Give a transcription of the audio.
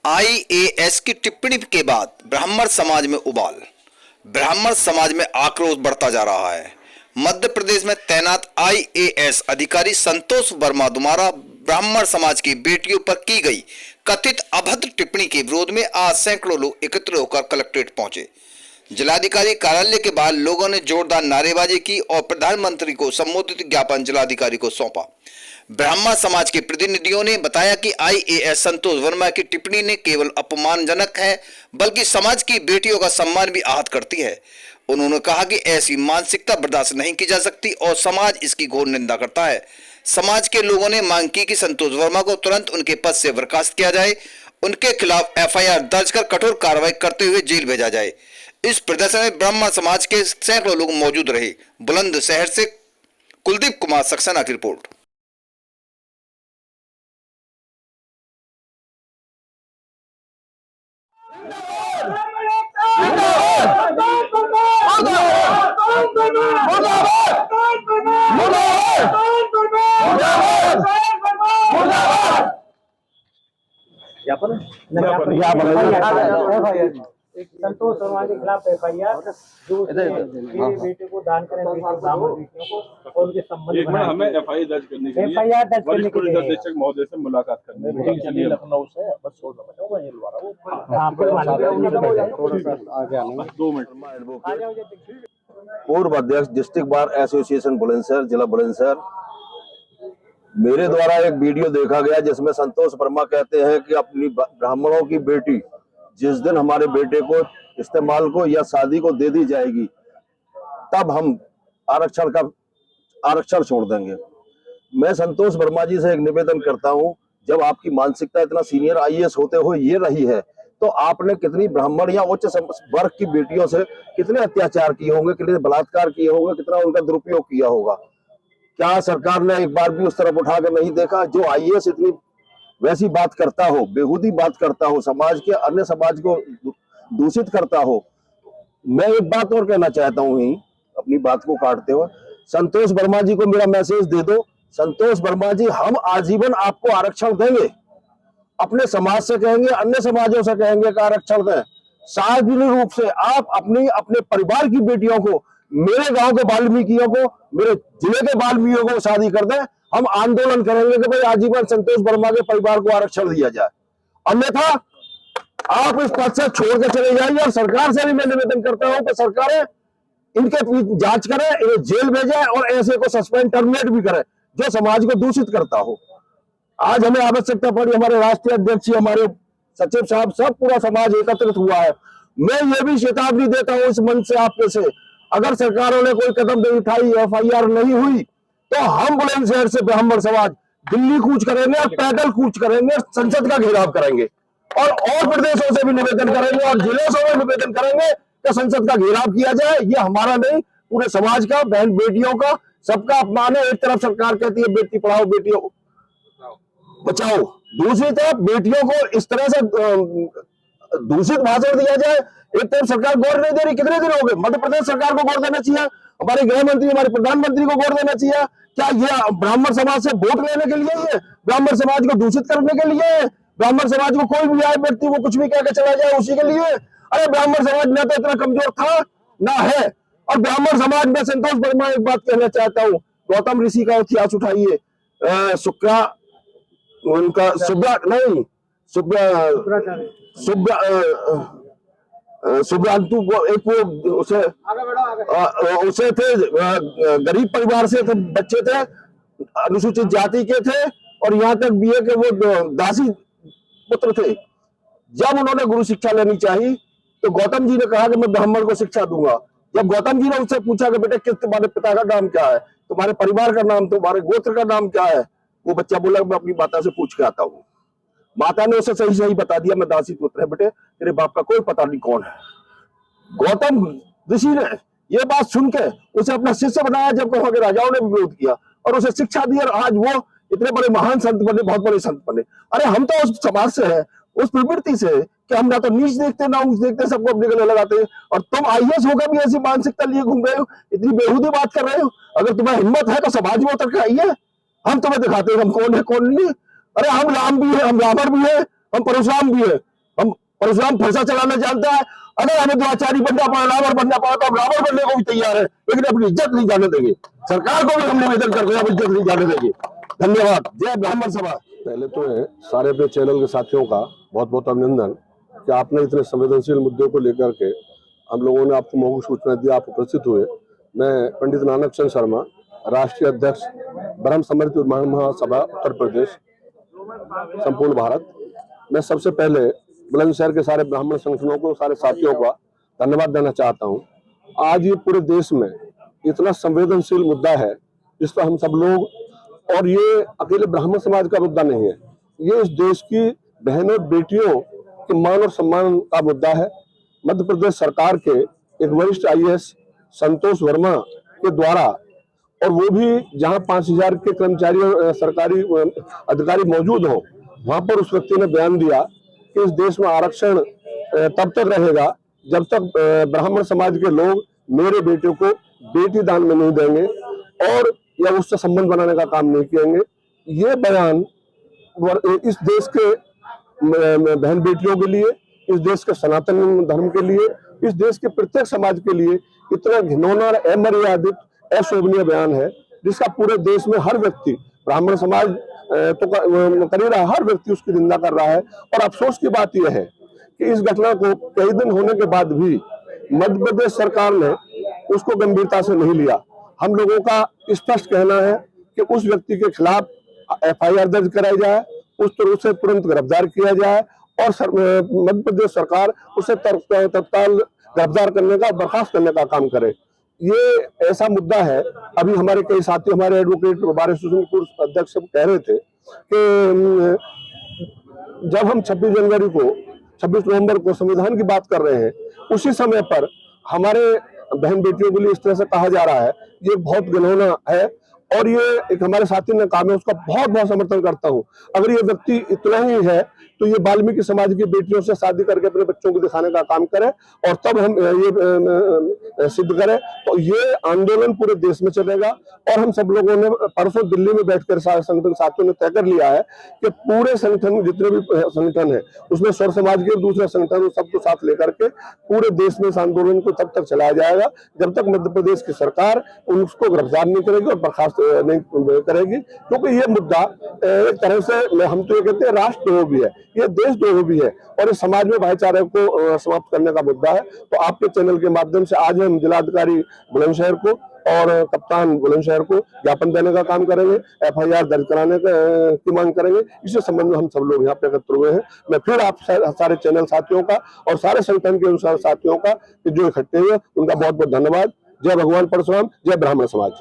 IAS की टिप्पणी के बाद ब्राह्मण समाज में उबाल। ब्राह्मण समाज में आक्रोश बढ़ता जा रहा है। मध्य प्रदेश में तैनात आईएएस अधिकारी संतोष वर्मा द्वारा ब्राह्मण समाज की बेटियों पर की गई कथित अभद्र टिप्पणी के विरोध में आज सैकड़ों लोग एकत्र होकर कलेक्ट्रेट पहुंचे। जिलाधिकारी कार्यालय के बाहर लोगों ने जोरदार नारेबाजी की और प्रधानमंत्री को संबोधित ज्ञापन जिलाधिकारी को सौंपा। ब्राह्मण समाज के प्रतिनिधियों ने बताया कि आईएएस संतोष वर्मा की टिप्पणी ने केवल अपमानजनक है, बल्कि समाज की बेटियों का सम्मान भी आहत करती है। उन्होंने कहा कि ऐसी मानसिकता बर्दाश्त नहीं की जा सकती और समाज इसकी घोर निंदा करता है। समाज के लोगों ने मांग की कि संतोष वर्मा को तुरंत उनके पद से बर्खास्त किया जाए, उनके खिलाफ एफआईआर दर्ज कर कठोर कार्रवाई करते हुए जेल भेजा जाए। इस प्रदर्शन में ब्राह्मण समाज के सैकड़ों लोग मौजूद रहे। बुलंदशहर से कुलदीप कुमार सक्सेना की रिपोर्ट। संतोष वर्मा के खिलाफ एफआईआर जो मेरे बेटे को दान करें ब्राह्मण बेटियों को और उनके संबंध में हमें एफआईआर दर्ज करने के लिए एफआईआर दर्ज करने के लिए निदेशक महोदय से मुलाकात करने के लिए लखनऊ से बस छोड़ दो ये पूर्व अध्यक्ष डिस्ट्रिक्ट बार एसोसिएशन बुलंदशहर, जिला बुलंदशहर। मेरे द्वारा एक वीडियो देखा गया जिसमें संतोष वर्मा कहते हैं कि अपनी ब्राह्मणों की बेटी जिस दिन हमारे बेटे को इस्तेमाल को या शादी को दे दी जाएगी तब हम आरक्षण छोड़ देंगे। मैं संतोष वर्मा जी से एक निवेदन करता हूं, जब आपकी मानसिकता इतना सीनियर आईएएस होते हुए ये रही है तो आपने कितनी ब्राह्मण या उच्च वर्ग की बेटियों से कितने अत्याचार किए होंगे, कितने बलात्कार किए होंगे, कितना उनका दुरुपयोग किया होगा। क्या सरकार ने एक बार भी उस तरफ उठाकर नहीं देखा? जो आईएएस इतनी वैसी बात करता हो, बेहूदी बात करता हो, समाज के अन्य समाज को दूषित करता हो। मैं एक बात और कहना चाहता हूं ही अपनी बात को काटते हुए, संतोष वर्मा जी को मेरा मैसेज दे दो। संतोष वर्मा जी, हम आजीवन आपको आरक्षण देंगे, अपने समाज से कहेंगे, अन्य समाजों से कहेंगे कि आरक्षण दें। सार्वजनिक रूप से आप अपने परिवार की बेटियों को, मेरे गांव के वाल्मीकियों को, मेरे जिले के वाल्मीकियों को शादी कर दें। हम आंदोलन करेंगे कि भाई आजीवन संतोष वर्मा के परिवार को आरक्षण दिया जाए, अन्यथा आप इस पद से छोड़ के चले जाइए। और सरकार से भी मैं निवेदन करता हूं कि सरकारें इनके जांच करें, इन्हें जेल भेजें और ऐसे को सस्पेंड टर्मिनेट भी करें जो समाज को दूषित करता हो। आज हमें आवश्यकता पड़ी, हमारे राष्ट्रीय अध्यक्ष, हमारे सचिव साहब, सब पूरा समाज एकत्रित हुआ है। मैं ये भी चेतावनी देता हूं इस मंच से आपके से, अगर सरकारों ने कोई कदम नहीं उठाई, एफआईआर नहीं हुई, तो हम बुलंदशहर से ब्राह्मण समाज दिल्ली कूच करेंगे और पैदल कूच करेंगे, संसद का घेराव करेंगे और प्रदेशों से भी निवेदन करेंगे और जिलों से भी निवेदन करेंगे कि संसद का घेराव किया जाए। ये हमारा नहीं, पूरे समाज का, बहन बेटियों का, सबका अपमान है। एक तरफ सरकार कहती है बेटी पढ़ाओ बेटी बचाओ, दूसरी तरफ बेटियों को इस तरह से दूषित भाषण दिया जाए। एक तरफ सरकार गौर नहीं दे रही। कितने दिन हो गए? मध्य प्रदेश सरकार को गौर देना चाहिए, हमारे गृह मंत्री, हमारे प्रधानमंत्री को गौर देना चाहिए। क्या ये ब्राह्मण समाज से वोट लेने के लिए है? ब्राह्मण समाज को दूषित करने के लिए है? ब्राह्मण समाज को कोई भी आए व्यक्ति वो कुछ भी कह के चला जाए उसी के लिए? अरे ब्राह्मण समाज न तो इतना कमजोर था ना है। और ब्राह्मण समाज में संतोष वर्मा एक बात कहना चाहता हूँ, गौतम ऋषि का इतिहास उठाइए, सुब्रांतु एक वो उसे थे, गरीब परिवार से थे, बच्चे थे, अनुसूचित जाति के थे और यहाँ तक बीए के वो दासी पुत्र थे। जब उन्होंने गुरु शिक्षा लेनी चाहिए तो गौतम जी ने कहा कि मैं ब्राह्मण को शिक्षा दूंगा। जब गौतम जी ने उससे पूछा कि बेटे किस तुम्हारे पिता का नाम क्या है, तुम्हारे परिवार का नाम, तुम्हारे गोत्र का नाम क्या है, वो बच्चा बोला मैं अपनी माता से पूछ के आता हूँ। माता ने उसे सही सही बता दिया, मैं दासी पुत्र है बेटे, तेरे बाप का कोई पता नहीं कौन है। गौतम ऋषि ने ये बात सुन के उसे अपना शिष्य बनाया, जबकि वहां के राजाओं ने भी विरोध किया और उसे शिक्षा दी और आज वो इतने बड़े महान संत बने, बहुत बड़े संत बने। अरे हम तो उस समाज से है, उस प्रवृत्ति से कि हम ना तो नीच देखते ना ऊंच देखते, सबको अपने गले लगाते हैं। और तुम आईएएस होकर भी ऐसी मानसिकता लिए घूम रहे हो, इतनी बेहूदी बात कर रहे हो। अगर तुम्हें हिम्मत है तो समाज में उतर के आइए, हम तुम्हें दिखाते हैं हम कौन है कौन नहीं। अरे हम राम भी है, हम रावण भी है, हम परशुराम भी है। हम परशुराम फरसा चलाना जानता है। अगर हमें द्रोणाचार्य बनना पड़ा, रावण बनना पड़ा, तो हम रावण बनने को भी तैयार है, लेकिन अपनी इज्जत नहीं जाने देंगे। सरकार को भी हम निवेदन करते हैं, हम इज्जत नहीं जाने देंगे। धन्यवाद। जय ब्राह्मण सभा। पहले तो है सारे अपने चैनल के साथियों का बहुत बहुत अभिनंदन कि आपने इतने संवेदनशील मुद्दों को लेकर के हम लोगों ने आपको मौखिक सूचना दी, आप उपस्थित हुए। मैं पंडित नानक चंद शर्मा, राष्ट्रीय अध्यक्ष ब्रह्म समर्थ महासभा उत्तर प्रदेश संपूर्ण भारत। मैं सबसे पहले बुलंदशहर के सारे ब्राह्मण संगठनों को, सारे साथियों का धन्यवाद देना चाहता हूं। आज ये पूरे देश में इतना संवेदनशील मुद्दा है जिस पर हम सब लोग, और ये अकेले ब्राह्मण समाज का मुद्दा नहीं है, ये इस देश की बहनों बेटियों के मान और सम्मान का मुद्दा है। मध्य प्रदेश सरकार के एक वरिष्ठ IAS संतोष वर्मा के द्वारा, और वो भी जहां 5000 के कर्मचारी और सरकारी अधिकारी मौजूद हों, वहां पर उस व्यक्ति ने बयान दिया कि इस देश में आरक्षण तब तक रहेगा जब तक ब्राह्मण समाज के लोग मेरे बेटे को बेटी दान में नहीं देंगे और या उससे संबंध बनाने का काम नहीं करेंगे। ये बयान इस देश के बहन बेटियों के लिए, इस देश के सनातन धर्म के लिए, इस देश के प्रत्येक समाज के लिए इतना घिनौना, अमर्यादित, अशोभनीय बयान है जिसका पूरे देश में हर व्यक्ति, ब्राह्मण समाज तो कर ही रहा, हर व्यक्ति उसकी निंदा कर रहा है। और अफसोस की बात यह है कि इस घटना को कई दिन होने के बाद भी मध्य प्रदेश सरकार ने उसको गंभीरता से नहीं लिया। हम लोगों का स्पष्ट कहना है कि उस व्यक्ति के खिलाफ FIR दर्ज कराई जाए, उसे तुरंत गिरफ्तार किया जाए और मध्य प्रदेश सरकार उसे तत्काल गिरफ्तार करने का, बर्खास्त करने का काम करे। ये ऐसा मुद्दा है। अभी हमारे कई साथी, हमारे एडवोकेट बार एसोसिएशन के अध्यक्ष कह रहे थे कि जब हम 26 नवंबर को संविधान की बात कर रहे हैं, उसी समय पर हमारे बहन बेटियों के लिए इस तरह से कहा जा रहा है, ये बहुत घिनौना है। और ये एक हमारे साथी ने कहा, मैं उसका बहुत बहुत समर्थन करता हूं। अगर ये व्यक्ति इतना ही है तो ये वाल्मीकि समाज की बेटियों से शादी करके अपने बच्चों को दिखाने का काम करे और तब हम ये सिद्ध करें, तो ये आंदोलन पूरे देश में चलेगा। और हम सब लोगों ने परसों दिल्ली में बैठकर संगठन साथियों ने तय कर लिया है कि पूरे संगठन, जितने भी संगठन है उसमें स्वर समाज के दूसरे संगठन सबको साथ लेकर के पूरे देश में इस आंदोलन को तब तक चलाया जाएगा जब तक मध्य प्रदेश की सरकार उसको गिरफ्तार नहीं करेगी और बर्खास्त नहीं करेगी। क्योंकि ये मुद्दा एक तरह से हम तो ये कहते हैं राष्ट्रद्रोह भी है, ये देशद्रोह भी है और इस समाज में भाईचारे को समाप्त करने का मुद्दा है। तो आपके चैनल के माध्यम से आज हम जिलाधिकारी बुलंदशहर को और कप्तान बुलंदशहर को ज्ञापन देने का काम करेंगे, FIR दर्ज कराने की मांग करेंगे। इसी संबंध में हम सब लोग यहाँ पे एकत्र हुए हैं। मैं फिर आप सारे चैनल साथियों का और सारे संगठन के अनुसार साथियों का जो इकट्ठे हुए उनका बहुत बहुत धन्यवाद। जय भगवान परशुराम, जय ब्राह्मण समाज।